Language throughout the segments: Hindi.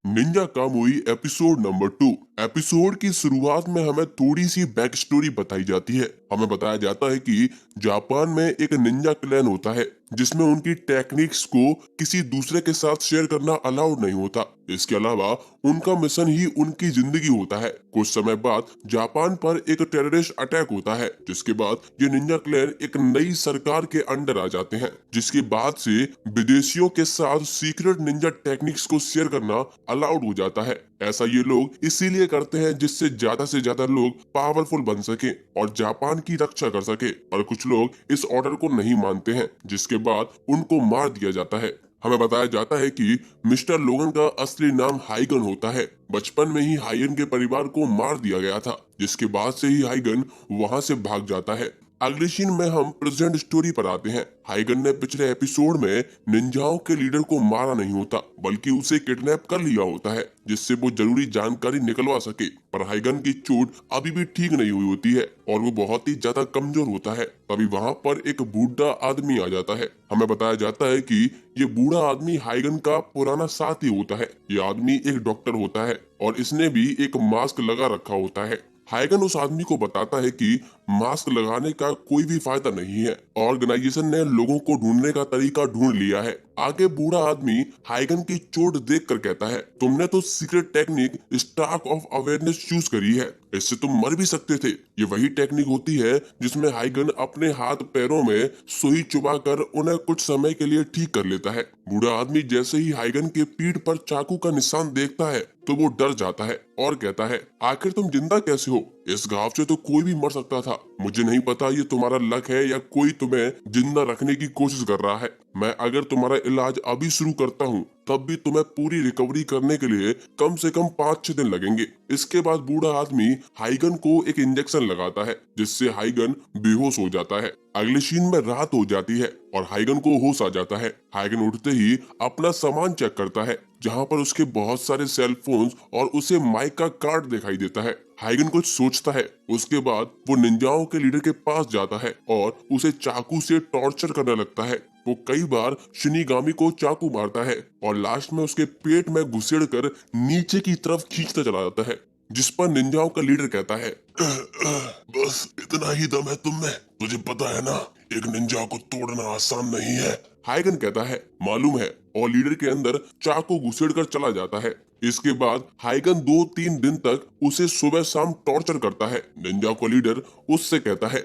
Ninja Kamui episode number 2। Episode की शुरुआत में हमें थोड़ी सी बैक स्टोरी बताई जाती है। हमें बताया जाता है कि जापान में एक निंजा क्लैन होता है जिसमें उनकी टेक्निक्स को किसी दूसरे के साथ शेयर करना अलाउड नहीं होता। इसके अलावा उनका मिशन ही उनकी जिंदगी होता है। कुछ समय बाद जापान पर एक टेररिस्ट अटैक होता है, जिसके बाद ये निंजा क्लैन एक नई सरकार के अंडर आ जाते हैं, जिसके बाद से विदेशियों के साथ सीक्रेट निंजा टेक्निक्स को शेयर करना अलाउड हो जाता है। ऐसा ये लोग इसीलिए करते हैं जिससे ज्यादा लोग पावरफुल बन सके और जापान की रक्षा कर सके। और कुछ लोग इस ऑर्डर को नहीं मानते हैं, जिसके बाद उनको मार दिया जाता है। हमें बताया जाता है कि मिस्टर लोगन का असली नाम हाइगन होता है। बचपन में ही हाइगन के परिवार को मार दिया गया था, जिसके बाद से ही हाइगन वहां से भाग जाता है। अगले सीन में हम प्रेजेंट स्टोरी पर आते हैं। हाइगन ने पिछले एपिसोड में निंजाओं के लीडर को मारा नहीं होता, बल्कि उसे किडनैप कर लिया होता है, जिससे वो जरूरी जानकारी निकलवा सके। पर हाइगन की चोट अभी भी ठीक नहीं हुई होती है और वो बहुत ही ज्यादा कमजोर होता है। तभी वहाँ पर एक बूढ़ा आदमी आ जाता है। हमें बताया जाता है कि ये बूढ़ा आदमी हाइगन का पुराना साथी होता है। ये आदमी एक डॉक्टर होता है और इसने भी एक मास्क लगा रखा होता है। हाइगन उस आदमी को बताता है कि मास्क लगाने का कोई भी फायदा नहीं है। ऑर्गेनाइजेशन ने लोगों को ढूंढने का तरीका ढूंढ लिया है। आगे बूढ़ा आदमी हाइगन की चोट देखकर कहता है, तुमने तो secret technique stark of awareness choose करी है, इससे तुम मर भी सकते थे। ये वही टेक्निक होती है जिसमें हाइगन अपने हाथ पैरों में सुई चुबाकर उन्हें कुछ समय के लिए ठीक कर लेता है। बूढ़ा आदमी जैसे ही हाइगन के पीठ पर चाकू का निशान देखता है तो वो डर जाता है और कहता है, आखिर तुम जिंदा कैसे हो? इस घाव से तो कोई भी मर सकता था। मुझे नहीं पता ये तुम्हारा लक है या कोई तुम्हें जिंदा रखने की कोशिश कर रहा है। मैं अगर तुम्हारा इलाज अभी शुरू करता हूँ तब भी तुम्हें पूरी रिकवरी करने के लिए कम से कम 5-6 दिन लगेंगे। इसके बाद बूढ़ा आदमी हाइगन को एक इंजेक्शन लगाता है, जिससे हाइगन बेहोश हो जाता है। अगले सीन में रात हो जाती है और हाइगन को होश आ जाता है। हाइगन उठते ही अपना सामान चेक करता है, जहाँ पर उसके बहुत सारे सेल फोन्स और उसे माइक का कार्ड दिखाई देता है। हाइगन कुछ सोचता है। उसके बाद वो निंजाओं के लीडर के पास जाता है और उसे चाकू से टॉर्चर करने लगता है। वो कई बार शिनिगामी को चाकू मारता है और लास्ट में उसके पेट में घुसेड़कर नीचे की तरफ खींचता चला जाता है, जिस पर निंजाओं का लीडर कहता है, बस इतना ही दम है तुम में? तुझे पता है ना, एक निंजा को तोड़ना आसान नहीं है। हाइगन कहता है, मालूम है, और लीडर के अंदर चाकू घुसेड़कर चला जाता है। इसके बाद हाइगन 2-3 दिन तक उसे सुबह शाम टॉर्चर करता है। निंजा को लीडर उससे कहता है,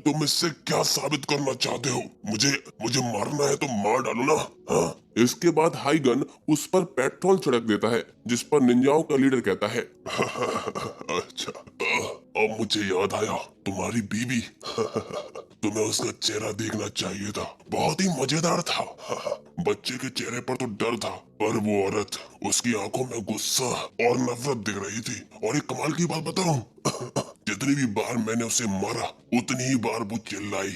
तुम इससे क्या साबित करना चाहते हो? मुझे मुझे मारना है तो मार डालो ना। हाँ? इसके बाद हाइगन उस पर पेट्रोल छिड़क देता है, जिस पर निंजाओं का लीडर कहता है, अच्छा, अब मुझे याद आया, तुम्हारी बीवी। तुम्हें उसका चेहरा देखना चाहिए था, बहुत ही मजेदार था। बच्चे के चेहरे पर तो डर था, पर वो औरत, उसकी आंखों में गुस्सा और नफरत दिख रही थी। और एक कमाल की बात बताऊं, जितनी भी बार मैंने उसे मारा उतनी ही बार वो चिल्लाई।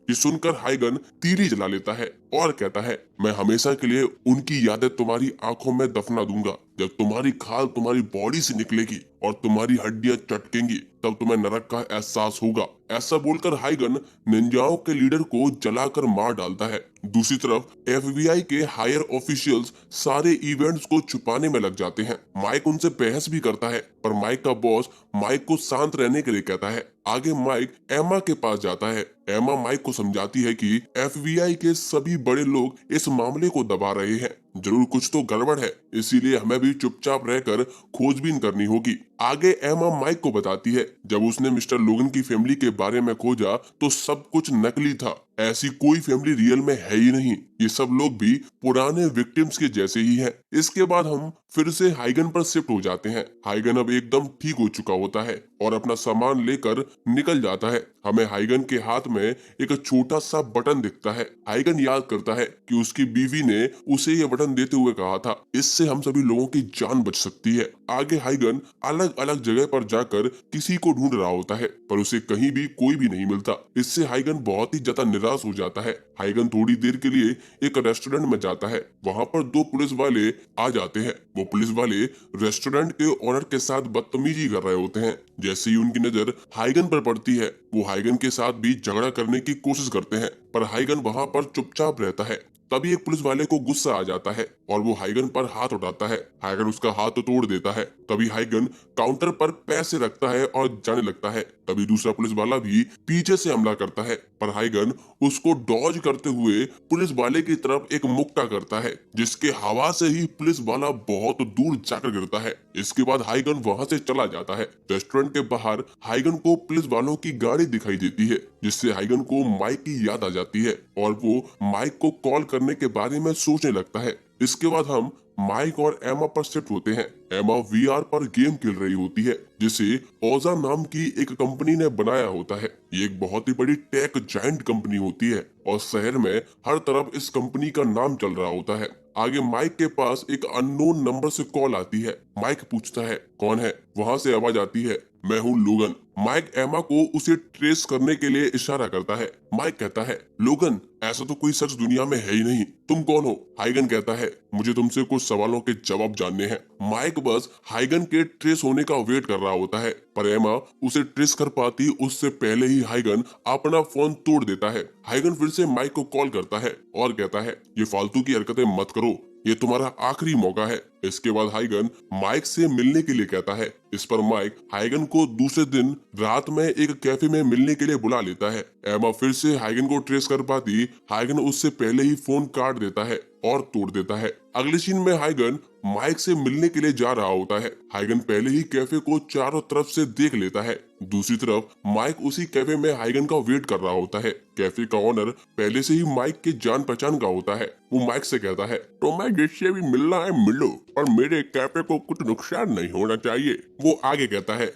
ये सुनकर हाइगन तीली जला लेता है और कहता है, मैं हमेशा के लिए उनकी यादें तुम्हारी आंखों में दफना दूंगा। जब तुम्हारी खाल तुम्हारी बॉडी से निकलेगी और तुम्हारी हड्डियां चटकेंगी, तब तुम्हें नरक का एहसास होगा। ऐसा बोलकर हाइगन निंजाओं के लीडर को जलाकर मार डालता है। दूसरी तरफ एफबीआई के हायर ऑफिशियल्स सारे इवेंट्स को छुपाने में लग जाते हैं। माइक उनसे बहस भी करता है, पर माइक का बॉस माइक को शांत रहने के लिए कहता है। आगे माइक एमा के पास जाता है। एमा माइक को समझाती है कि एफबीआई के सभी बड़े लोग इस मामले को दबा रहे हैं, जरूर कुछ तो गड़बड़ है, इसीलिए हमें भी चुपचाप रहकर खोजबीन करनी होगी। आगे एमा माइक को बताती है, जब उसने मिस्टर लोगन की फैमिली के बारे में खोजा तो सब कुछ नकली था। ऐसी कोई फैमिली रियल में है ही नहीं। ये सब लोग भी पुराने विक्टिम्स के जैसे ही हैं। इसके बाद हम फिर से हाइगन पर शिफ्ट हो जाते हैं। हाइगन अब एकदम ठीक हो चुका होता है और अपना सामान लेकर निकल जाता है। हमें हाइगन के हाथ में एक छोटा सा बटन दिखता है। हाइगन याद करता है कि उसकी बीवी ने उसे ये बटन देते हुए कहा था, इससे हम सभी लोगों की जान बच सकती है। आगे हाइगन अलग अलग जगह पर जाकर किसी को ढूंढ रहा होता है, पर उसे कहीं भी कोई भी नहीं मिलता। इससे हाइगन बहुत ही ज्यादा निराश हो जाता है। हाइगन थोड़ी देर के लिए एक रेस्टोरेंट में जाता है। वहाँ पर 2 पुलिस वाले आ जाते हैं। वो पुलिस वाले रेस्टोरेंट के ओनर के साथ बदतमीजी कर रहे होते हैं। जैसे ही उनकी नजर हाइगन पर पड़ती है, वो हाइगन के साथ भी झगड़ा करने की कोशिश करते हैं, पर हाइगन वहाँ पर चुपचाप रहता है। तभी एक पुलिस वाले को गुस्सा आ जाता है और वो हाइगन पर हाथ उठाता है। हाइगन उसका हाथ तो तोड़ देता है। तभी हाइगन काउंटर पर पैसे रखता है और जाने लगता है। तभी दूसरा पुलिस वाला भी पीछे से हमला करता है, पर हाइगन उसको डॉज करते हुए पुलिस वाले की तरफ एक मुक्का करता है, जिसके हवा से ही पुलिस वाला बहुत दूर जाकर गिरता है। इसके बाद हाइगन वहां से चला जाता है। रेस्टोरेंट के बाहर हाइगन को पुलिस वालों की गाड़ी दिखाई देती है, जिससे हाइगन को माइक की याद आ जाती है और वो माइक को कॉल करने के बारे में सोचने लगता है। इसके बाद हम माइक और एमा पर शिफ्ट होते हैं। एमा वीआर पर गेम खेल रही होती है, जिसे ओजा नाम की एक कंपनी ने बनाया होता है। ये एक बहुत ही बड़ी टेक जायंट कंपनी होती है और शहर में हर तरफ इस कंपनी का नाम चल रहा होता है। आगे माइक के पास एक अननोन नंबर से कॉल आती है। माइक पूछता है कौन है। वहाँ से आवाज आती है मैं हूँ लोगन। माइक एमा को उसे ट्रेस करने के लिए इशारा करता है। माइक कहता है लोगन, ऐसा तो कोई शख्स दुनिया में है ही नहीं, तुम कौन हो? हाइगन कहता है मुझे तुमसे कुछ सवालों के जवाब जानने हैं। माइक बस हाइगन के ट्रेस होने का वेट कर रहा होता है, पर एमा उसे ट्रेस कर पाती उससे पहले ही हाइगन अपना फोन तोड़ देता है। हाइगन फिर से माइक को कॉल करता है और कहता है ये फालतू की हरकतें मत करो, ये तुम्हारा आखिरी मौका है। इसके बाद हाइगन माइक से मिलने के लिए कहता है। इस पर माइक हाइगन को दूसरे दिन रात में एक कैफे में मिलने के लिए बुला लेता है। एमा फिर से हाइगन को ट्रेस कर पाती हाइगन उससे पहले ही फोन काट देता है और तोड़ देता है। अगले सीन में हाइगन माइक से मिलने के लिए जा रहा होता है। हाइगन पहले ही कैफे को चारों तरफ से देख लेता है। दूसरी तरफ माइक उसी कैफे में हाइगन का वेट कर रहा होता है। कैफे का ओनर पहले से ही माइक के जान पहचान का होता है। वो माइक से कहता है तो मैं जिससे भी मिलना है मिलो, और मेरे कैफे को कुछ नुकसान नहीं होना चाहिए। वो आगे कहता है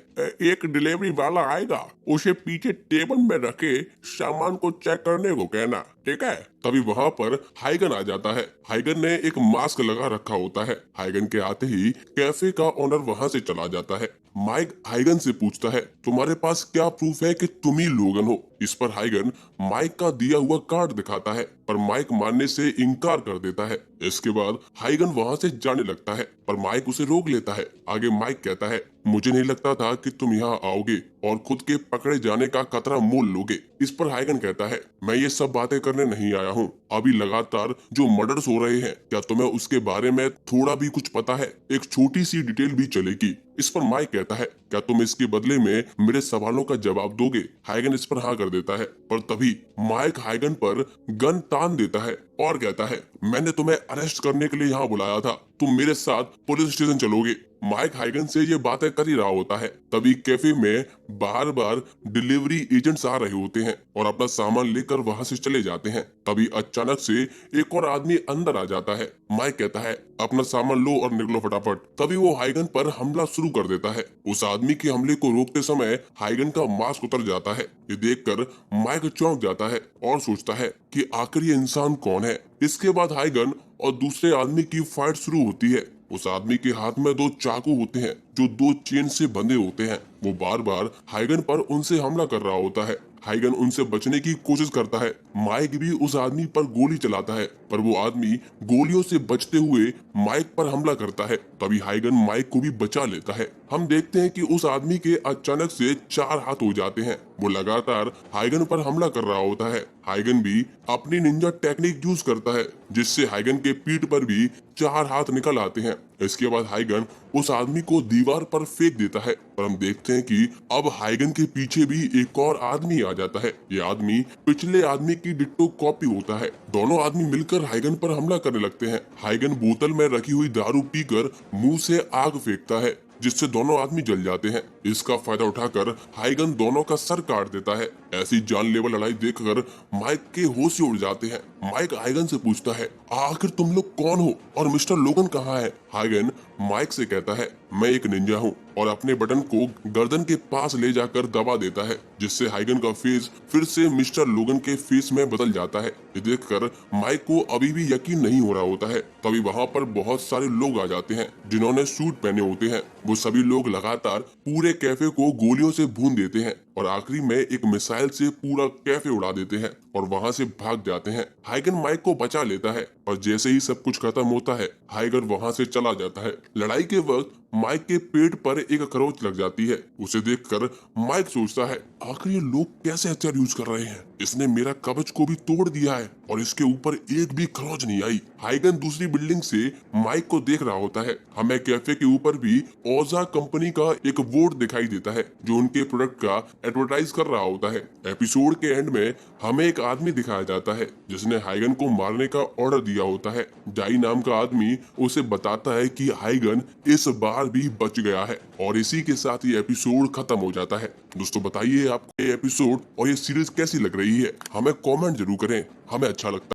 एक डिलीवरी वाला आएगा, उसे पीछे टेबल में रखे सामान को चेक करने को कहना, ठीक है? तभी वहाँ पर हाइगन आ जाता है। हाइगन ने एक मास्क लगा रखा होता है। हाइगन के आते ही कैफे का ओनर वहाँ से चला जाता है। माइक हाइगन से पूछता है तुम्हारे पास क्या प्रूफ है कि तुम ही लोगन हो? इस पर हाइगन माइक का दिया हुआ कार्ड दिखाता है, पर माइक मानने से इनकार कर देता है। इसके बाद हाइगन वहाँ से जाने लगता है, पर माइक उसे रोक लेता है। आगे माइक कहता है मुझे नहीं लगता था कि तुम यहाँ आओगे और खुद के पकड़े जाने का खतरा मोल लोगे। इस पर हाइगन कहता है मैं ये सब बातें करने नहीं आया हूँ। अभी लगातार जो मर्डर्स हो रहे हैं, क्या तुम्हें उसके बारे में थोड़ा भी कुछ पता है? एक छोटी सी डिटेल भी चलेगी। इस पर माइक कहता है क्या तुम इसके बदले में मेरे सवालों का जवाब दोगे? हाइगन इस पर हाँ कर देता है, पर तभी माइक हाइगन पर गन तान देता है और कहता है मैंने तुम्हें अरेस्ट करने के लिए यहाँ बुलाया था, तुम मेरे साथ पुलिस स्टेशन चलोगे? माइक हाइगन से ये बातें कर ही रहा होता है, तभी कैफे में बार बार डिलीवरी एजेंट्स आ रहे होते हैं और अपना सामान लेकर वहां से चले जाते हैं। तभी अचानक से एक और आदमी अंदर आ जाता है। माइक कहता है अपना सामान लो और निकलो फटाफट। तभी वो हाइगन पर हमला शुरू कर देता है। उस आदमी के हमले को रोकते समय हाइगन का मास्क उतर जाता है। ये देखकर माइक चौंक जाता है और सोचता है कि आखिर ये इंसान कौन है। इसके बाद हाइगन और दूसरे आदमी की फाइट शुरू होती है। उस आदमी के हाथ में दो चाकू होते हैं जो दो चेन से बंधे होते हैं। वो बार बार हाइगन पर उनसे हमला कर रहा होता है। हाइगन उनसे बचने की कोशिश करता है। माइक भी उस आदमी पर गोली चलाता है, पर वो आदमी गोलियों से बचते हुए माइक पर हमला करता है। तभी हाइगन माइक को भी बचा लेता है। हम देखते हैं कि उस आदमी के अचानक से चार हाथ हो जाते हैं। वो लगातार हाइगन पर हमला कर रहा होता है। हाइगन भी अपनी निंजा टेक्निक यूज करता है, जिससे हाइगन के पीठ पर भी चार हाथ निकल आते हैं। इसके बाद हाइगन उस आदमी को दीवार पर फेंक देता है, और हम देखते हैं कि अब हाइगन के पीछे भी एक और आदमी आ जाता है। ये आदमी पिछले आदमी की डिट्टो कॉपी होता है। दोनों आदमी मिलकर हाइगन पर हमला करने लगते हैं। हाइगन बोतल में रखी हुई दारू पीकर मुंह से आग फेंकता है, जिससे दोनों आदमी जल जाते हैं। इसका फायदा उठाकर हाइगन दोनों का सर काट देता है। ऐसी जानलेवा लड़ाई देखकर माइक के होश ही उड़ जाते हैं। माइक हाइगन से पूछता है आखिर तुम लोग कौन हो और मिस्टर लोगन कहाँ है? हाइगन माइक से कहता है मैं एक निंजा हूँ, और अपने बटन को गर्दन के पास ले जाकर दबा देता है, जिससे हाइगन का फेस फिर से मिस्टर लोगन के फेस में बदल जाता है। ये देखकर माइक को अभी भी यकीन नहीं हो रहा होता है। तभी वहाँ पर बहुत सारे लोग आ जाते हैं जिन्होंने सूट पहने होते हैं। वो सभी लोग लगातार पूरे कैफे को गोलियों से भून देते हैं और आखिरी में एक मिसाइल से पूरा कैफे उड़ा देते हैं और वहां से भाग जाते हैं। हाइगन माइक को बचा लेता है, और जैसे ही सब कुछ खत्म होता है हाइगन वहां से चला जाता है। लड़ाई के वक्त माइक के पेट पर एक खरोंच लग जाती है। उसे देखकर माइक सोचता है आखिर ये लोग कैसे हथियार यूज कर रहे हैं। इसने मेरा कवच को भी तोड़ दिया है और इसके ऊपर एक भी खरोच नहीं आई। हाइगन दूसरी बिल्डिंग से माइक को देख रहा होता है। हमें कैफे के ऊपर भी ओजा कंपनी का एक बोर्ड दिखाई देता है जो उनके प्रोडक्ट का एडवर्टाइज कर रहा होता है। एपिसोड के एंड में हमें एक आदमी दिखाया जाता है जिसने हाइगन को मारने का ऑर्डर दिया होता है। डाई नाम का आदमी उसे बताता है कि हाइगन इस बार भी बच गया है और इसी के साथ ये एपिसोड खत्म हो जाता है। दोस्तों बताइए आपको ये एपिसोड और ये सीरीज कैसी लग रही है, हमें कमेंट जरूर करें, हमें अच्छा लगता है।